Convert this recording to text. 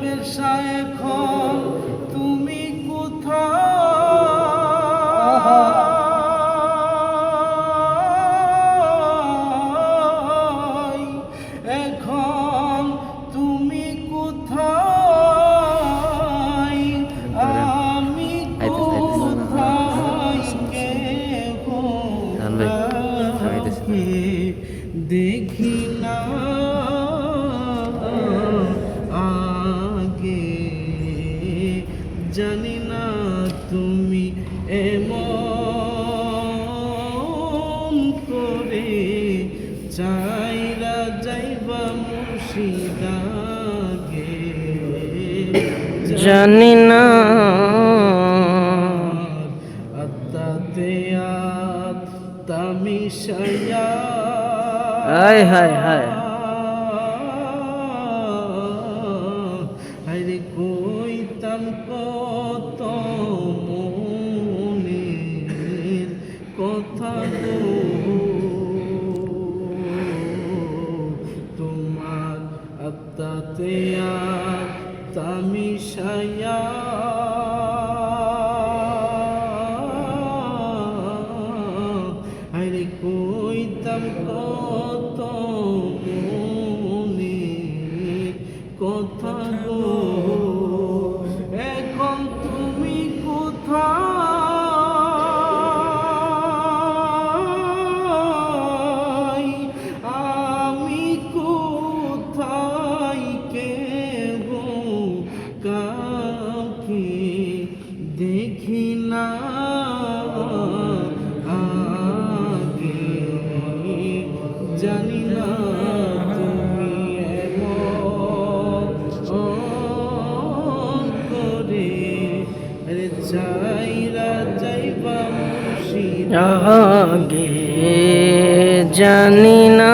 বেশা এখন তুমি কোথায়, এখন তুমি কোথায়, আমি কোথায়, কেহ দেখি না আগে, জানি না তুমি এমন করে চাইরা যাইবা মুর্শিদাগে, জানি না আত্মাতে আত্মামিশায়া, হায় হায় হায় আরে কইতাম কত মনের কথা গো, তোমার আত্মাতে আত্মামিশায়া, আরে কইতাম কত মনের কথা গো, এখন তুমি কোথায়, আমি কোথায়, কেহ কাউকে দেখি না আগে, জানি না তুমি এমন করে রে চাইরা যাইবা মুর্শিদ, আগে জানি না